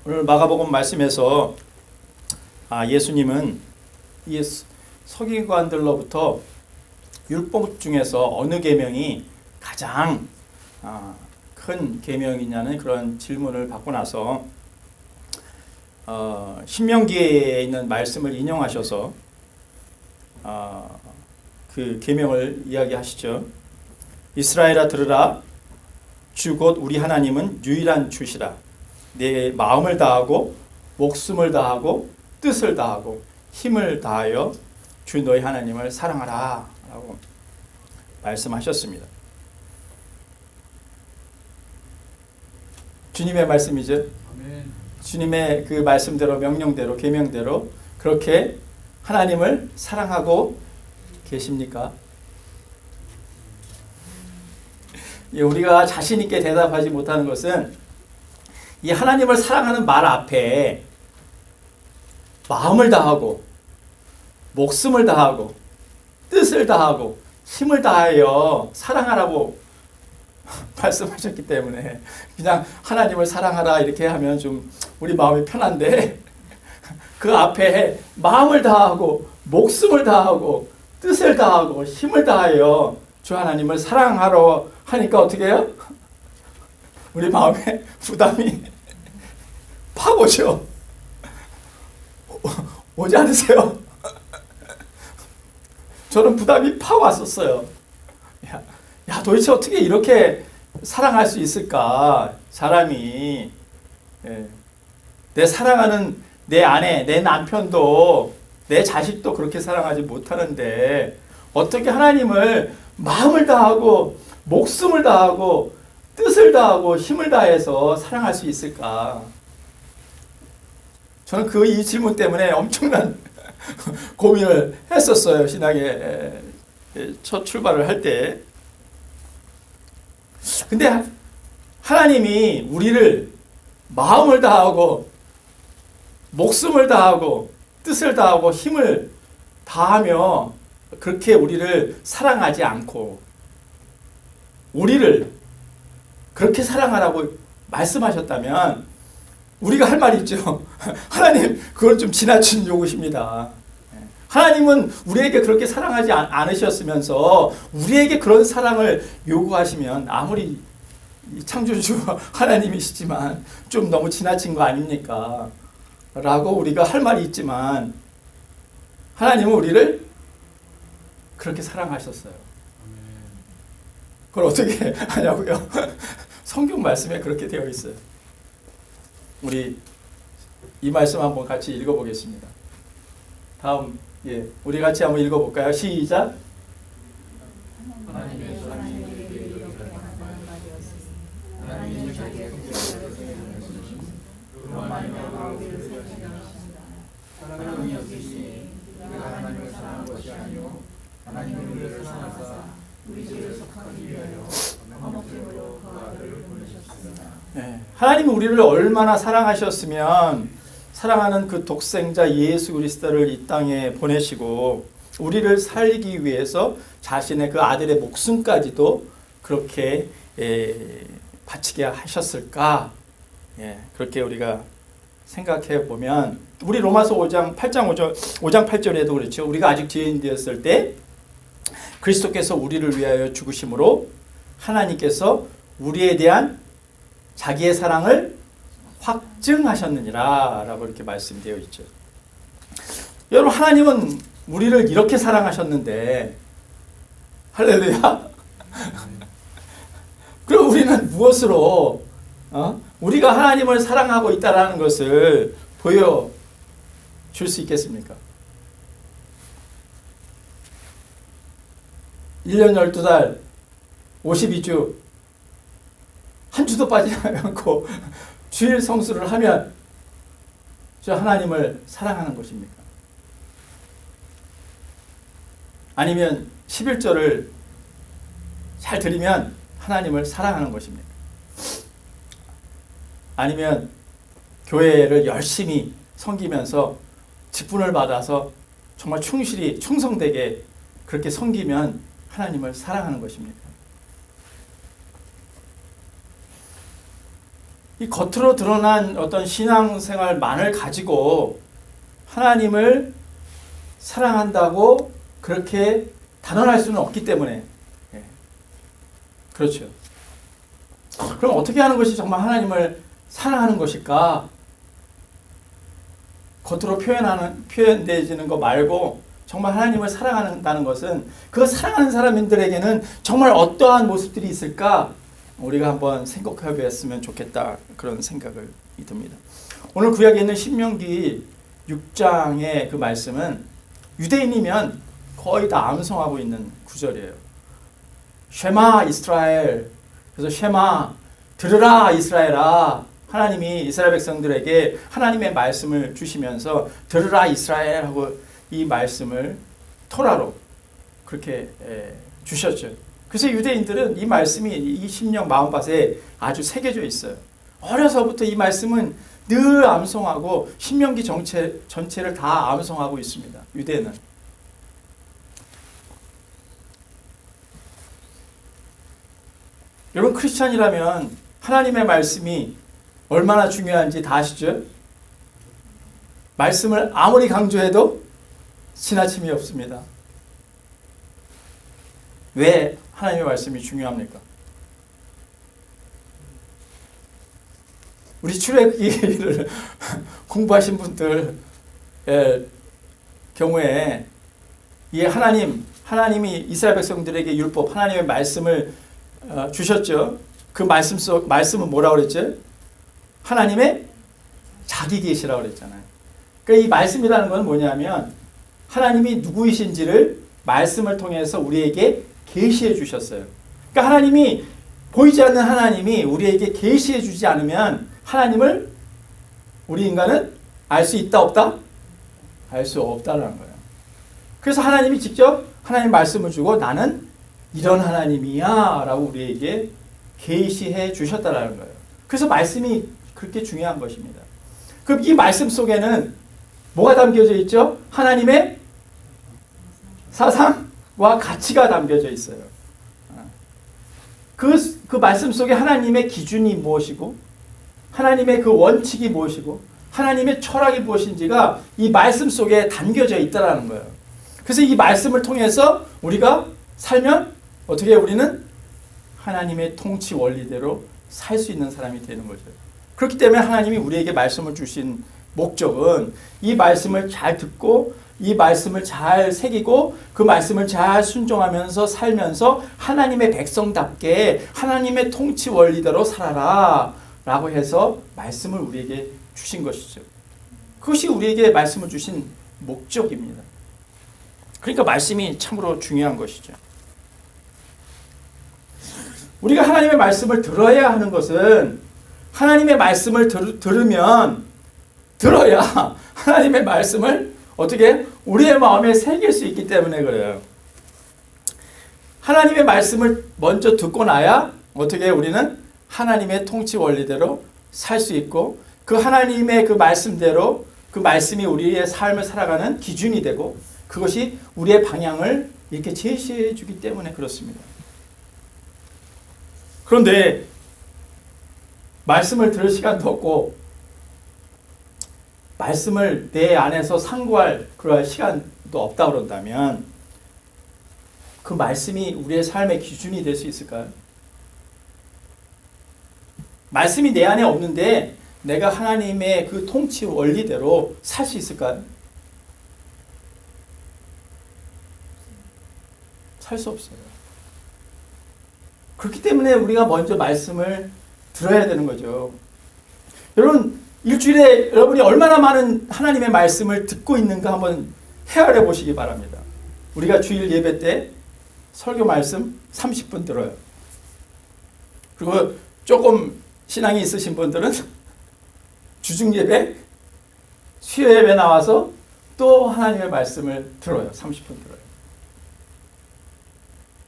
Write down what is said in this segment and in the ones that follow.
오늘 마가복음 말씀에서 예수님은 이 서기관들로부터 율법 중에서 어느 계명이 가장 큰 계명이냐는 그런 질문을 받고 나서 신명기에 있는 말씀을 인용하셔서 그 계명을 이야기하시죠. 이스라엘아 들으라. 주 곧 우리 하나님은 유일한 주시라. 내 마음을 다하고 목숨을 다하고 뜻을 다하고 힘을 다하여 주 너희 하나님을 사랑하라 라고 말씀하셨습니다. 주님의 말씀이죠. 아멘. 주님의 그 말씀대로 명령대로 계명대로 그렇게 하나님을 사랑하고 계십니까? 우리가 자신 있게 대답하지 못하는 것은 이 하나님을 사랑하는 말 앞에 마음을 다하고 목숨을 다하고 뜻을 다하고 힘을 다하여 사랑하라고 말씀하셨기 때문에 그냥 하나님을 사랑하라 이렇게 하면 좀 우리 마음이 편한데 그 앞에 마음을 다하고 목숨을 다하고 뜻을 다하고 힘을 다하여 주 하나님을 사랑하러 하니까 어떻게 해요? 우리 마음에 부담이 팍 오죠. 오지 않으세요? 저는 부담이 팍 왔었어요. 야, 도대체 어떻게 이렇게 사랑할 수 있을까? 사람이. 내 사랑하는 내 아내, 내 남편도 내 자식도 그렇게 사랑하지 못하는데 어떻게 하나님을 마음을 다하고 목숨을 다하고 뜻을 다하고 힘을 다해서 사랑할 수 있을까? 저는 이 질문 때문에 엄청난 고민을 했었어요. 신앙의 첫 출발을 할 때. 근데 하나님이 우리를 마음을 다하고 목숨을 다하고 뜻을 다하고 힘을 다하며 그렇게 우리를 사랑하지 않고 우리를 그렇게 사랑하라고 말씀하셨다면 우리가 할 말이 있죠. 하나님, 그건 좀 지나친 요구십니다. 하나님은 우리에게 그렇게 사랑하지 않으셨으면서 우리에게 그런 사랑을 요구하시면 아무리 창조주 하나님이시지만 좀 너무 지나친 거 아닙니까? 라고 우리가 할 말이 있지만 하나님은 우리를 그렇게 사랑하셨어요. 그걸 어떻게 하냐고요? 성경 말씀에 그렇게 되어 있어요. 우리 이 말씀 한번 같이 읽어보겠습니다. 다음 우리 같이 한번 읽어볼까요? 시작. 하나님이 우리를 얼마나 사랑하셨으면 사랑하는 그 독생자 예수 그리스도를 이 땅에 보내시고 우리를 살리기 위해서 자신의 그 아들의 목숨까지도 그렇게 바치게 하셨을까? 그렇게 우리가 생각해 보면 우리 로마서 5장 8절에도 그렇죠. 우리가 아직 죄인 되었을 때 그리스도께서 우리를 위하여 죽으심으로 하나님께서 우리에 대한 자기의 사랑을 확증하셨느니라 라고 이렇게 말씀되어 있죠. 여러분, 하나님은 우리를 이렇게 사랑하셨는데 할렐루야. 그럼 우리는 무엇으로 우리가 하나님을 사랑하고 있다는 것을 보여줄 수 있겠습니까? 1년 12달 52주 한 주도 빠지지 않고 주일 성수를 하면 저 하나님을 사랑하는 것입니까? 아니면 11절을 잘 드리면 하나님을 사랑하는 것입니까? 아니면 교회를 열심히 섬기면서 직분을 받아서 정말 충실히 충성되게 그렇게 섬기면 하나님을 사랑하는 것입니까? 이 겉으로 드러난 어떤 신앙생활만을 가지고 하나님을 사랑한다고 그렇게 단언할 수는 없기 때문에. 예. 그렇죠. 그럼 어떻게 하는 것이 정말 하나님을 사랑하는 것일까? 겉으로 표현되지는 거 말고 정말 하나님을 사랑한다는 것은 그 사랑하는 사람들에게는 정말 어떠한 모습들이 있을까? 우리가 한번 생각해 보았으면 좋겠다. 그런 생각을 듭니다. 오늘 구약에 있는 신명기 6장의 그 말씀은 유대인이면 거의 다 암송하고 있는 구절이에요. 쉐마 이스라엘. 그래서 쉐마 들으라 이스라엘아. 하나님이 이스라엘 백성들에게 하나님의 말씀을 주시면서 들으라 이스라엘 하고 이 말씀을 토라로 그렇게 주셨죠. 그래서 유대인들은 이 말씀이 이 심령 마음밭에 아주 새겨져 있어요. 어려서부터 이 말씀은 늘 암송하고 신명기 전체를 다 암송하고 있습니다. 유대는. 여러분 크리스찬이라면 하나님의 말씀이 얼마나 중요한지 다 아시죠? 말씀을 아무리 강조해도 지나침이 없습니다. 왜 하나님의 말씀이 중요합니까? 우리 출애굽기를 공부하신 분들의 경우에 이 하나님이 이스라엘 백성들에게 율법, 하나님의 말씀을 주셨죠. 그 말씀은 뭐라고 그랬죠? 하나님의 자기 계시라고 그랬잖아요. 그러니까 이 말씀이라는 건 뭐냐면 하나님이 누구이신지를 말씀을 통해서 우리에게 계시해 주셨어요. 그러니까 하나님이 보이지 않는 하나님이 우리에게 계시해 주지 않으면 하나님을 우리 인간은 알 수 있다 없다? 알 수 없다라는 거예요. 그래서 하나님이 직접 하나님 말씀을 주고 나는 이런 하나님이야 라고 우리에게 계시해 주셨다라는 거예요. 그래서 말씀이 그렇게 중요한 것입니다. 그럼 이 말씀 속에는 뭐가 담겨져 있죠? 하나님의 사상과 가치가 담겨져 있어요. 그 말씀 속에 하나님의 기준이 무엇이고 하나님의 그 원칙이 무엇이고 하나님의 철학이 무엇인지가 이 말씀 속에 담겨져 있다는 거예요. 그래서 이 말씀을 통해서 우리가 살면 어떻게 우리는 하나님의 통치 원리대로 살 수 있는 사람이 되는 거죠. 그렇기 때문에 하나님이 우리에게 말씀을 주신 목적은 이 말씀을 잘 듣고 이 말씀을 잘 새기고 그 말씀을 잘 순종하면서 살면서 하나님의 백성답게 하나님의 통치 원리대로 살아라 라고 해서 말씀을 우리에게 주신 것이죠. 그것이 우리에게 말씀을 주신 목적입니다. 그러니까 말씀이 참으로 중요한 것이죠. 우리가 하나님의 말씀을 들어야 하는 것은 하나님의 말씀을 들어야 하나님의 말씀을 어떻게 우리의 마음에 새길 수 있기 때문에 그래요. 하나님의 말씀을 먼저 듣고 나야 어떻게 우리는 하나님의 통치 원리대로 살 수 있고 그 하나님의 그 말씀대로 그 말씀이 우리의 삶을 살아가는 기준이 되고 그것이 우리의 방향을 이렇게 제시해 주기 때문에 그렇습니다. 그런데 말씀을 들을 시간도 없고 말씀을 내 안에서 상고할 그러한 시간도 없다 그런다면 그 말씀이 우리의 삶의 기준이 될 수 있을까요? 말씀이 내 안에 없는데 내가 하나님의 그 통치 원리대로 살 수 있을까요? 살 수 없어요. 그렇기 때문에 우리가 먼저 말씀을 들어야 되는 거죠. 여러분 일주일에 여러분이 얼마나 많은 하나님의 말씀을 듣고 있는가 한번 헤아려 보시기 바랍니다. 우리가 주일 예배 때 설교 말씀 30분 들어요. 그리고 조금 신앙이 있으신 분들은 주중 예배, 수요 예배 나와서 또 하나님의 말씀을 들어요. 30분 들어요.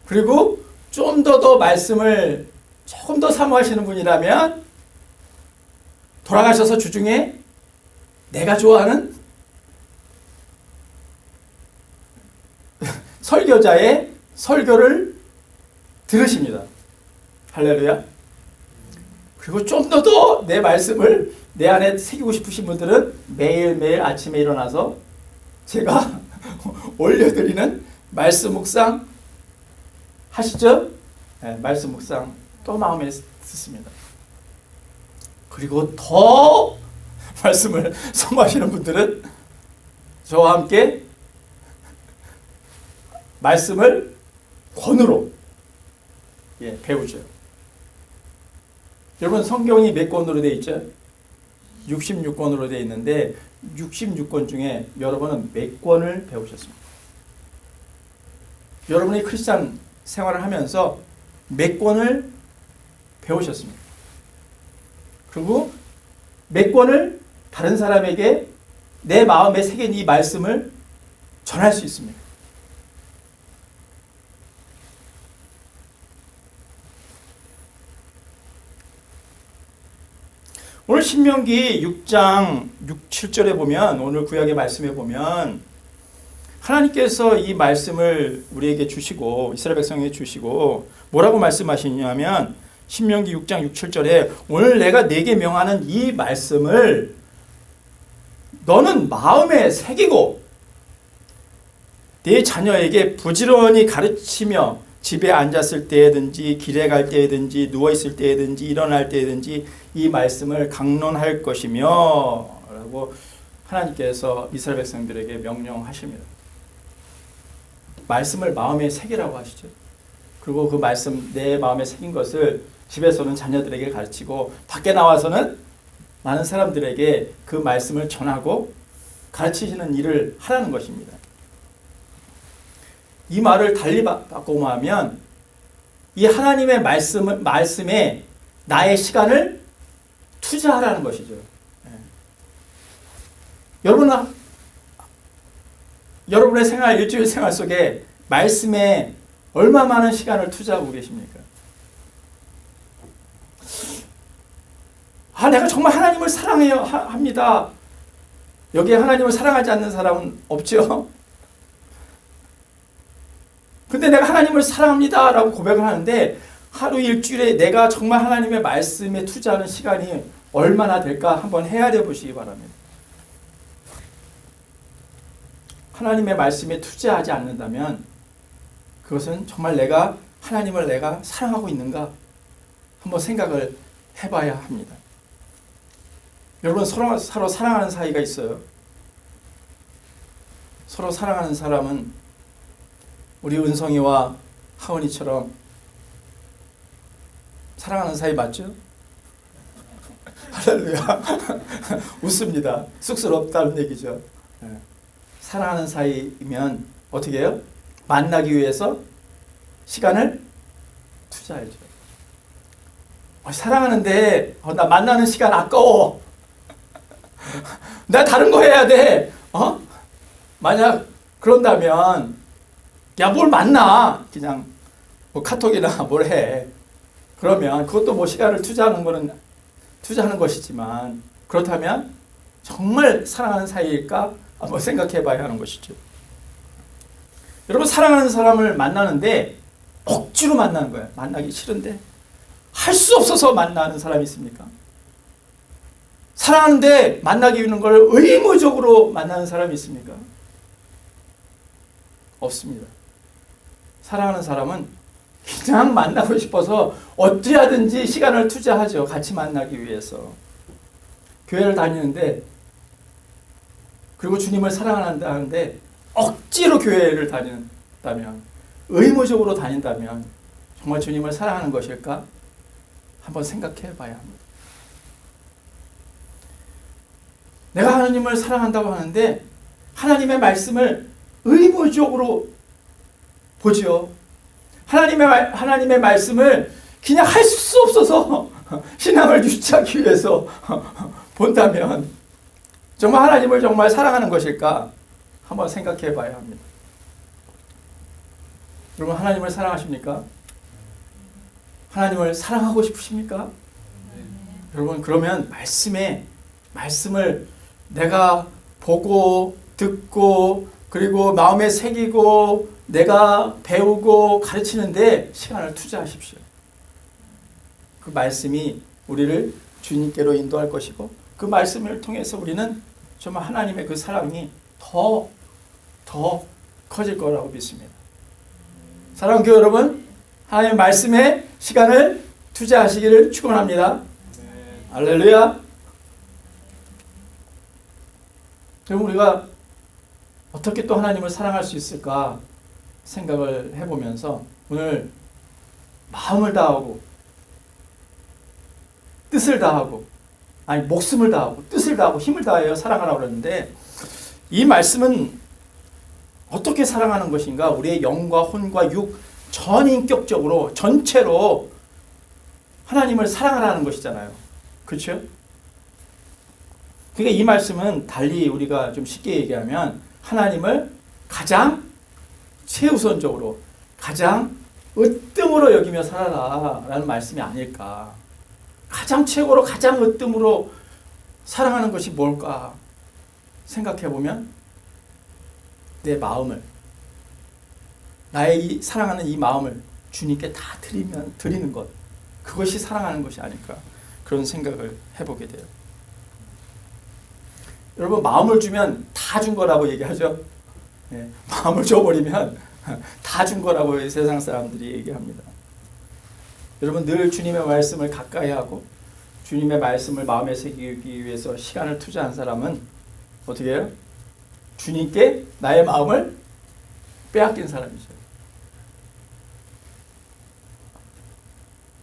그리고 좀 더 말씀을 조금 더 사모하시는 분이라면 돌아가셔서 주중에 내가 좋아하는 설교자의 설교를 들으십니다. 할렐루야. 그리고 좀 더 내 말씀을 내 안에 새기고 싶으신 분들은 매일매일 아침에 일어나서 제가 올려드리는 말씀 묵상 하시죠? 네, 말씀 묵상 또 마음에 듣습니다. 그리고 더 말씀을 선호하시는 분들은 저와 함께 말씀을 권으로 배우죠. 여러분 성경이 몇 권으로 되어 있죠? 66권으로 되어 있는데 66권 중에 여러분은 몇 권을 배우셨습니까? 여러분이 크리스찬 생활을 하면서 몇 권을 배우셨습니까? 그리고 몇 권을 다른 사람에게 내 마음에 새긴 이 말씀을 전할 수 있습니다. 오늘 신명기 6장 6, 7절에 보면 오늘 구약의 말씀에 보면 하나님께서 이 말씀을 우리에게 주시고 이스라엘 백성에게 주시고 뭐라고 말씀하시냐면 신명기 6장 6, 7절에 오늘 내가 네게 명하는 이 말씀을 너는 마음에 새기고 네 자녀에게 부지런히 가르치며 집에 앉았을 때든지 길에 갈 때든지 누워있을 때든지 일어날 때든지 이 말씀을 강론할 것이며 라고 하나님께서 이스라엘 백성들에게 명령하십니다. 말씀을 마음에 새기라고 하시죠. 그리고 그 말씀 내 마음에 새긴 것을 집에서는 자녀들에게 가르치고 밖에 나와서는 많은 사람들에게 그 말씀을 전하고 가르치시는 일을 하라는 것입니다. 이 말을 달리 바꾸면 이 하나님의 말씀에 나의 시간을 투자하라는 것이죠. 여러분의 생활, 일주일 생활 속에 말씀에 얼마 많은 시간을 투자하고 계십니까? 내가 정말 하나님을 사랑해요 합니다. 여기에 하나님을 사랑하지 않는 사람은 없죠. 근데 내가 하나님을 사랑합니다 라고 고백을 하는데 하루 일주일에 내가 정말 하나님의 말씀에 투자하는 시간이 얼마나 될까 한번 헤아려 보시기 바랍니다. 하나님의 말씀에 투자하지 않는다면 그것은 정말 내가 하나님을 내가 사랑하고 있는가 한번 생각을 해봐야 합니다. 여러분 서로 사랑하는 사이가 있어요. 서로 사랑하는 사람은 우리 은성이와 하은이처럼 사랑하는 사이 맞죠? 할렐루야. 웃습니다. 쑥스럽다는 얘기죠. 사랑하는 사이면 어떻게 해요? 만나기 위해서 시간을 투자해야죠. 사랑하는데 나 만나는 시간 아까워. 나 다른 거 해야 돼. 만약 그런다면 야, 뭘 만나. 그냥 뭐 카톡이나 뭘 해. 그러면 그것도 뭐 시간을 투자하는 것이지만 그렇다면 정말 사랑하는 사이일까? 한번 생각해 봐야 하는 것이죠. 여러분 사랑하는 사람을 만나는데 억지로 만나는 거예요. 만나기 싫은데 할 수 없어서 만나는 사람이 있습니까? 사랑하는데 만나기 위한 걸 의무적으로 만나는 사람이 있습니까? 없습니다. 사랑하는 사람은 그냥 만나고 싶어서 어찌하든지 시간을 투자하죠. 같이 만나기 위해서. 교회를 다니는데 그리고 주님을 사랑한다는데 억지로 교회를 다닌다면 의무적으로 다닌다면 정말 주님을 사랑하는 것일까? 한번 생각해 봐야 합니다. 내가 하나님을 사랑한다고 하는데 하나님의 말씀을 의무적으로 보죠. 하나님의 말씀을 그냥 할 수 없어서 신앙을 유지하기 위해서 본다면 정말 하나님을 정말 사랑하는 것일까? 한번 생각해 봐야 합니다. 여러분 하나님을 사랑하십니까? 하나님을 사랑하고 싶으십니까? 여러분 그러면 말씀을 내가 보고 듣고 그리고 마음에 새기고 내가 배우고 가르치는데 시간을 투자하십시오. 그 말씀이 우리를 주님께로 인도할 것이고 그 말씀을 통해서 우리는 정말 하나님의 그 사랑이 더 커질 거라고 믿습니다. 사랑하는 교회 여러분, 하나님의 말씀에 시간을 투자하시기를 축원합니다. 할렐루야. 그럼 우리가 어떻게 또 하나님을 사랑할 수 있을까 생각을 해보면서 오늘 마음을 다하고 뜻을 다하고 아니 목숨을 다하고 뜻을 다하고 힘을 다하여 사랑하라고 그러는데 이 말씀은 어떻게 사랑하는 것인가? 우리의 영과 혼과 육 전인격적으로 전체로 하나님을 사랑하라는 것이잖아요. 그렇죠? 그러니까 이 말씀은 달리 우리가 좀 쉽게 얘기하면 하나님을 가장 최우선적으로 가장 으뜸으로 여기며 살아라라는 말씀이 아닐까. 가장 최고로 가장 으뜸으로 사랑하는 것이 뭘까 생각해보면 내 마음을 나의 이 사랑하는 이 마음을 주님께 다 드리는 것 그것이 사랑하는 것이 아닐까 그런 생각을 해보게 돼요. 여러분 마음을 주면 다 준 거라고 얘기하죠. 네, 마음을 줘버리면 다 준 거라고 세상 사람들이 얘기합니다. 여러분 늘 주님의 말씀을 가까이 하고 주님의 말씀을 마음에 새기기 위해서 시간을 투자한 사람은 어떻게 해요? 주님께 나의 마음을 빼앗긴 사람이죠.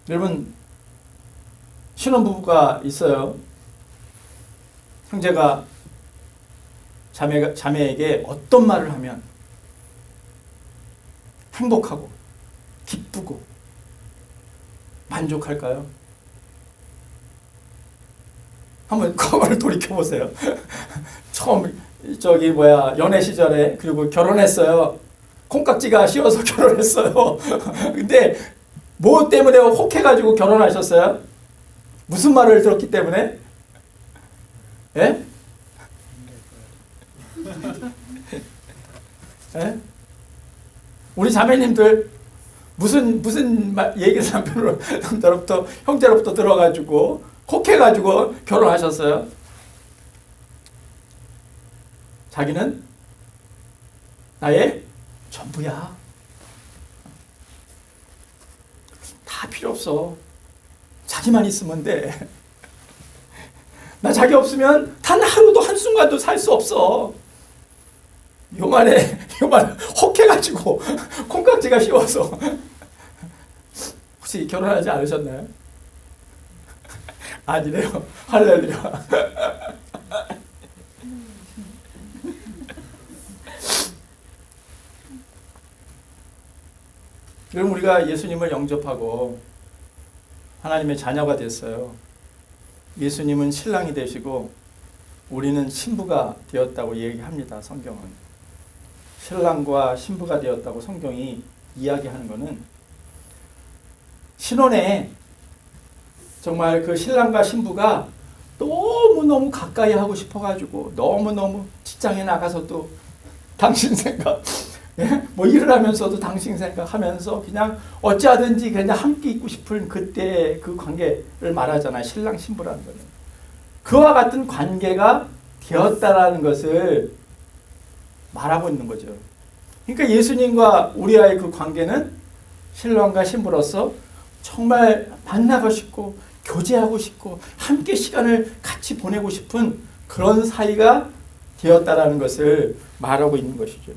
여러분 신혼부부가 있어요. 형제가 자매에게 어떤 말을 하면 행복하고 기쁘고 만족할까요? 한번 그걸 돌이켜보세요. 처음 연애 시절에 그리고 결혼했어요. 콩깍지가 씌워서 결혼했어요. 근데 뭐 때문에 혹해가지고 결혼하셨어요? 무슨 말을 들었기 때문에? 예? 예? 우리 자매님들 무슨 얘기를 남편으로부터 형제로부터 들어가지고 혹해가지고 결혼하셨어요? 자기는 나의 전부야. 다 필요 없어. 자기만 있으면 돼. 나 자기 없으면 단 하루도 한순간도 살 수 없어. 요만해 혹해가지고 콩깍지가 씌워서. 혹시 결혼하지 않으셨나요? 아니래요. 할렐루야. 그럼 우리가 예수님을 영접하고 하나님의 자녀가 됐어요. 예수님은 신랑이 되시고 우리는 신부가 되었다고 얘기합니다. 성경은. 신랑과 신부가 되었다고 성경이 이야기하는 것은 신혼에 정말 그 신랑과 신부가 너무너무 가까이 하고 싶어가지고 너무너무 직장에 나가서 또 당신 생각 뭐 일을 하면서도 당신 생각하면서 그냥 어찌하든지 그냥 함께 있고 싶은 그때 그 관계를 말하잖아요. 신랑 신부라는 거는. 그와 같은 관계가 되었다라는 것을 말하고 있는 거죠. 그러니까 예수님과 우리와의 그 관계는 신랑과 신부로서 정말 만나고 싶고 교제하고 싶고 함께 시간을 같이 보내고 싶은 그런 사이가 되었다라는 것을 말하고 있는 것이죠.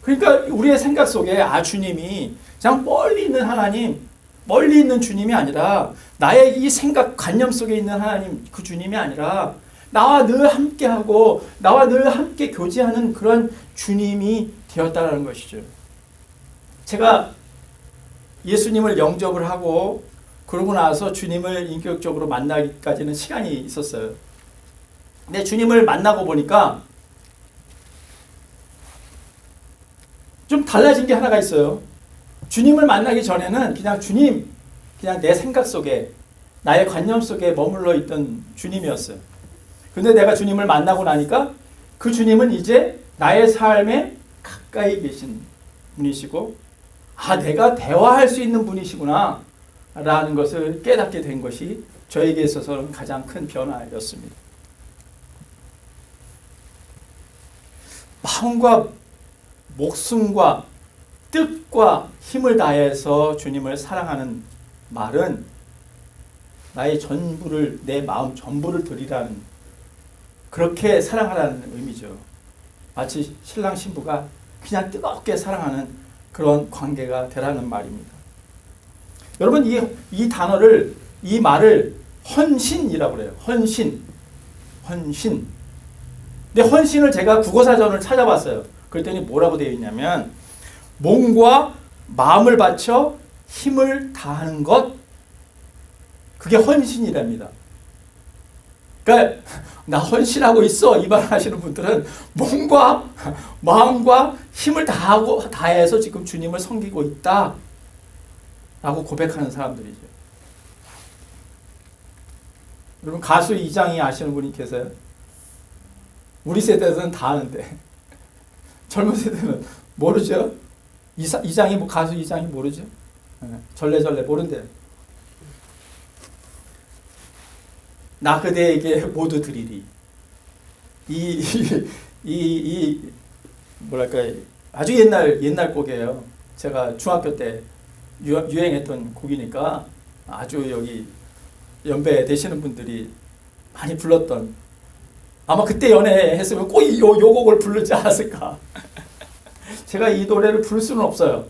그러니까 우리의 생각 속에 주님이 그냥 멀리 있는 하나님, 멀리 있는 주님이 아니라 나의 이 생각, 관념 속에 있는 하나님, 그 주님이 아니라 나와 늘 함께하고 나와 늘 함께 교제하는 그런 주님이 되었다는 것이죠. 제가 예수님을 영접을 하고 그러고 나서 주님을 인격적으로 만나기까지는 시간이 있었어요. 근데 주님을 만나고 보니까 좀 달라진 게 하나가 있어요. 주님을 만나기 전에는 그냥 내 생각 속에 나의 관념 속에 머물러 있던 주님이었어요. 근데 내가 주님을 만나고 나니까 그 주님은 이제 나의 삶에 가까이 계신 분이시고 내가 대화할 수 있는 분이시구나 라는 것을 깨닫게 된 것이 저에게 있어서는 가장 큰 변화였습니다. 마음과 목숨과 뜻과 힘을 다해서 주님을 사랑하는 말은 나의 전부를, 내 마음 전부를 드리라는, 그렇게 사랑하라는 의미죠. 마치 신랑 신부가 그냥 뜨겁게 사랑하는 그런 관계가 되라는 말입니다. 여러분, 이 단어를, 이 말을 헌신이라고 그래요. 헌신. 근데 헌신을 제가 국어사전을 찾아봤어요. 그랬더니 뭐라고 되어 있냐면, 몸과 마음을 바쳐 힘을 다하는 것, 그게 헌신이랍니다. 그러니까 나 헌신하고 있어 이 말 하시는 분들은 몸과 마음과 힘을 다해서 지금 주님을 섬기고 있다 라고 고백하는 사람들이죠. 여러분, 가수 이장희 아시는 분이 계세요? 우리 세대는 다 아는데 젊은 세대는 모르죠? 이장희, 뭐 가수 이장희 모르죠? 절레절레 모른대요. 나 그대에게 모두 드리리. 뭐랄까, 아주 옛날 곡이에요. 제가 중학교 때 유행했던 곡이니까 아주 여기 연배 되시는 분들이 많이 불렀던, 아마 그때 연애했으면 꼭 요 곡을 부르지 않았을까. 제가 이 노래를 부를 수는 없어요.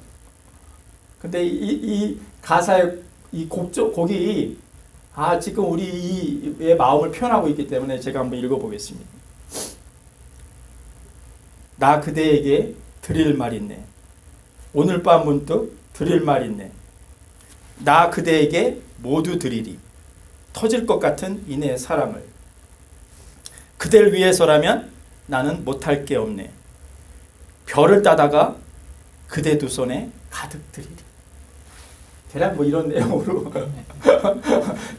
근데 이 가사의 이 곡이 지금 우리의 마음을 표현하고 있기 때문에 제가 한번 읽어보겠습니다. 나 그대에게 드릴 말 있네. 오늘 밤 문득 드릴 말 있네. 나 그대에게 모두 드리리. 터질 것 같은 이내 사랑을. 그댈 위해서라면 나는 못할 게 없네. 별을 따다가 그대 두 손에 가득 드리리. 대략 뭐 이런 내용으로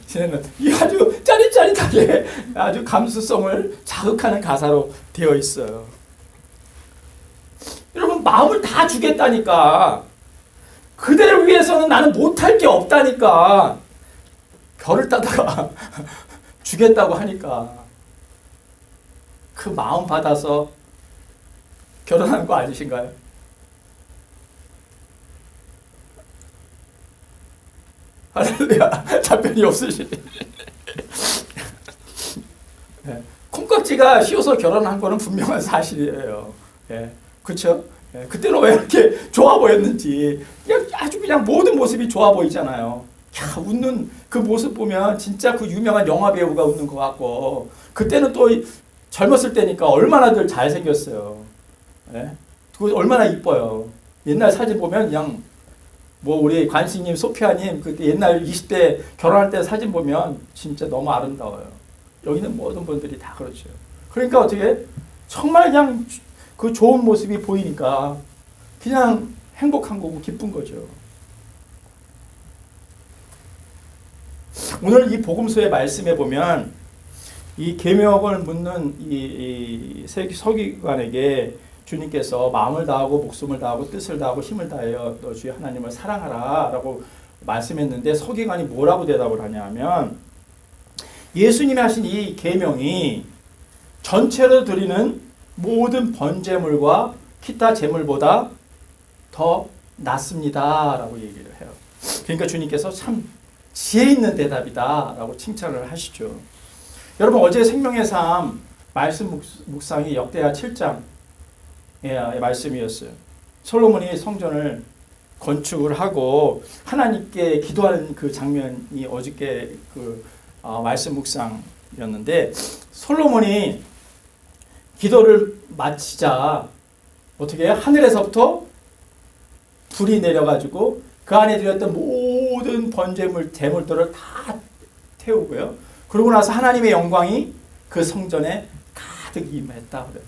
지내는 이 아주 짜릿짜릿하게 아주 감수성을 자극하는 가사로 되어 있어요. 여러분, 마음을 다 주겠다니까. 그대를 위해서는 나는 못할 게 없다니까. 별을 따다가 주겠다고 하니까 그 마음 받아서 결혼한 거 아니신가요? 할렐루야. 답변이 없으시네. 네. 콩깍지가 씌워서 결혼한 거는 분명한 사실이에요. 네. 그렇죠? 네. 그때는 왜 이렇게 좋아 보였는지, 그냥 모든 모습이 좋아 보이잖아요. 웃는 그 모습 보면 진짜 그 유명한 영화 배우가 웃는 것 같고, 그때는 또 젊었을 때니까 얼마나들 잘생겼어요. 네? 얼마나 이뻐요. 옛날 사진 보면 그냥 뭐 우리 관식님, 소피아님 그때 옛날 20대 결혼할 때 사진 보면 진짜 너무 아름다워요. 여기는 모든 분들이 다 그렇죠. 그러니까 어떻게 정말 그냥 그 좋은 모습이 보이니까 그냥 행복한 거고 기쁜 거죠. 오늘 이 복음서의 말씀에 보면 이 계명을 묻는 이 서기관에게 주님께서 마음을 다하고 목숨을 다하고 뜻을 다하고 힘을 다하여 너 주의 하나님을 사랑하라 라고 말씀했는데, 서기관이 뭐라고 대답을 하냐면, 예수님이 하신 이 계명이 전체로 드리는 모든 번제물과 기타 제물보다 더 낫습니다 라고 얘기를 해요. 그러니까 주님께서 참 지혜 있는 대답이다 라고 칭찬을 하시죠. 여러분, 어제 생명의 삶 말씀 묵상이 역대하 7장 말씀이었어요. 솔로몬이 성전을 건축을 하고 하나님께 기도하는 그 장면이 어저께 그 말씀 묵상이었는데, 솔로몬이 기도를 마치자 어떻게 해요? 하늘에서부터 불이 내려가지고 그 안에 들었던 모든 번제물, 제물들을 다 태우고요. 그러고 나서 하나님의 영광이 그 성전에 가득 임했다 그래요.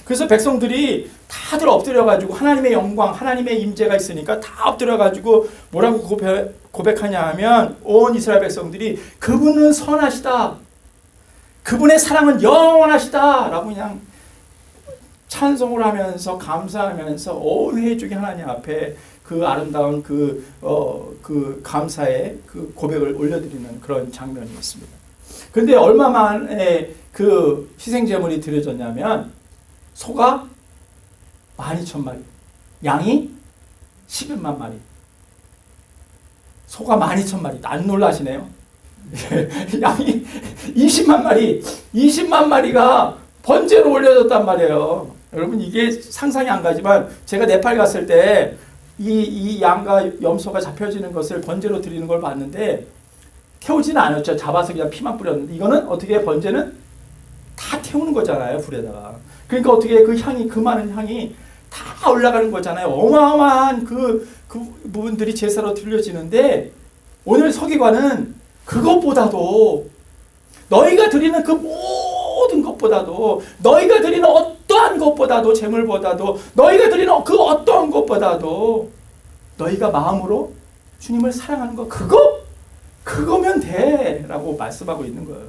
그래서 백성들이 다들 엎드려가지고 하나님의 영광, 하나님의 임재가 있으니까 다 엎드려가지고 뭐라고 고백하냐 하면, 온 이스라엘 백성들이 그분은 선하시다, 그분의 사랑은 영원하시다 라고 그냥 찬송을 하면서 감사하면서 온 회중이 하나님 앞에 그 아름다운 그 감사의 그 고백을 올려드리는 그런 장면이 있습니다. 근데 얼마 만에 그 희생제물이 드려졌냐면 소가 12,000마리, 양이 11만 마리. 소가 12,000마리. 안 놀라시네요. 양이 20만 마리가 번제로 올려졌단 말이에요. 여러분 이게 상상이 안 가지만 제가 네팔 갔을 때 이 양과 염소가 잡혀지는 것을 번제로 드리는 걸 봤는데 태우지는 않았죠. 잡아서 그냥 피만 뿌렸는데 이거는 어떻게 번제는 다 태우는 거잖아요. 불에다가. 그러니까 어떻게 그 향이 그 많은 향이 다 올라가는 거잖아요. 어마어마한 그 부분들이 제사로 드려지는데 오늘 서기관은 그것보다도 너희가 드리는 그 모든 것보다도 너희가 드리는 어떠한 것보다도 제물보다도 너희가 드리는 그 어떠한 것보다도 너희가 마음으로 주님을 사랑하는 거 그거면 돼 라고 말씀하고 있는 거예요.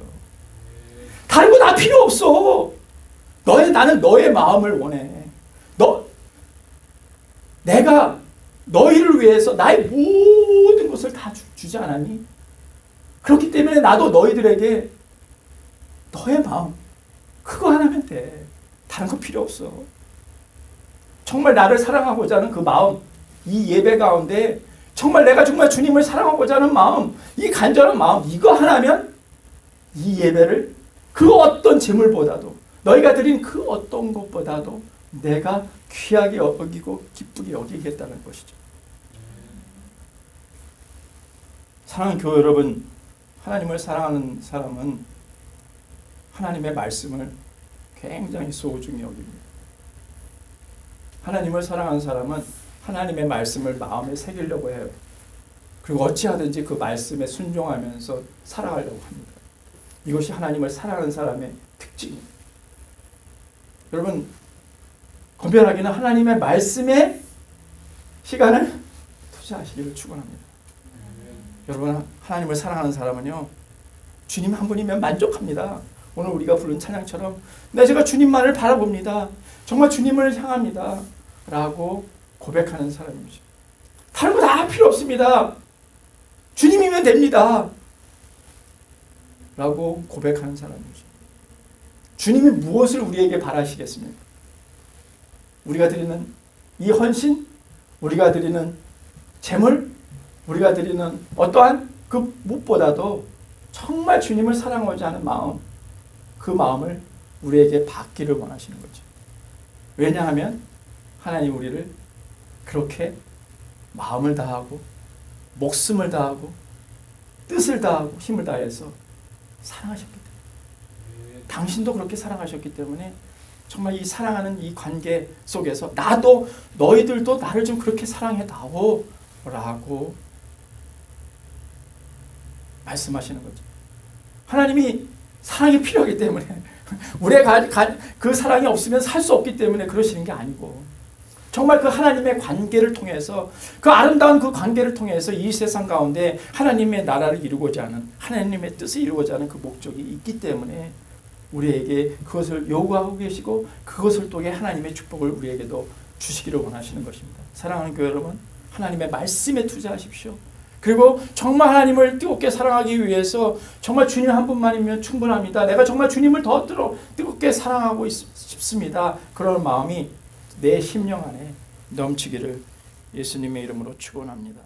다른 거 다 필요 없어. 나는 너의 마음을 원해. 내가 너희를 위해서 나의 모든 것을 다 주지 않았니? 그렇기 때문에 나도 너희들에게 너의 마음 그거 하나면 돼. 다른 거 필요 없어. 정말 나를 사랑하고자 하는 그 마음, 이 예배 가운데 정말 내가 정말 주님을 사랑하고자 하는 마음, 이 간절한 마음 이거 하나면 이 예배를 그 어떤 제물보다도 너희가 드린 그 어떤 것보다도 내가 귀하게 여기고 기쁘게 여기겠다는 것이죠. 사랑하는 교회 여러분, 하나님을 사랑하는 사람은 하나님의 말씀을 굉장히 소중히 여깁니다. 하나님을 사랑하는 사람은 하나님의 말씀을 마음에 새기려고 해요. 그리고 어찌하든지 그 말씀에 순종하면서 살아가려고 합니다. 이것이 하나님을 사랑하는 사람의 특징입니다. 여러분, 건변하기는 하나님의 말씀에 시간을 투자하시기를 축원합니다. 여러분, 하나님을 사랑하는 사람은요, 주님 한 분이면 만족합니다. 오늘 우리가 부른 찬양처럼 제가 주님만을 바라봅니다. 정말 주님을 향합니다. 라고 고백하는 사람이죠. 다른 거 다 필요 없습니다. 주님이면 됩니다. 라고 고백하는 사람이죠. 주님이 무엇을 우리에게 바라시겠습니까? 우리가 드리는 이 헌신, 우리가 드리는 제물, 우리가 드리는 어떠한 그 무엇보다도 정말 주님을 사랑하고자 하는 마음, 그 마음을 우리에게 받기를 원하시는 거죠. 왜냐하면 하나님 우리를 그렇게 마음을 다하고 목숨을 다하고 뜻을 다하고 힘을 다해서 사랑하셨기 때문에, 당신도 그렇게 사랑하셨기 때문에 정말 이 사랑하는 이 관계 속에서 나도 너희들도 나를 좀 그렇게 사랑해다오 라고 말씀하시는 거죠. 하나님이 사랑이 필요하기 때문에 우리의 그 사랑이 없으면 살 수 없기 때문에 그러시는 게 아니고 정말 그 하나님의 관계를 통해서 그 아름다운 그 관계를 통해서 이 세상 가운데 하나님의 나라를 이루고자 하는 하나님의 뜻을 이루고자 하는 그 목적이 있기 때문에 우리에게 그것을 요구하고 계시고 그것을 통해 하나님의 축복을 우리에게도 주시기를 원하시는 것입니다. 사랑하는 교회 여러분, 하나님의 말씀에 투자하십시오. 그리고 정말 하나님을 뜨겁게 사랑하기 위해서 정말 주님 한 분만이면 충분합니다. 내가 정말 주님을 더 뜨겁게 사랑하고 싶습니다. 그런 마음이 내 심령 안에 넘치기를 예수님의 이름으로 축원합니다.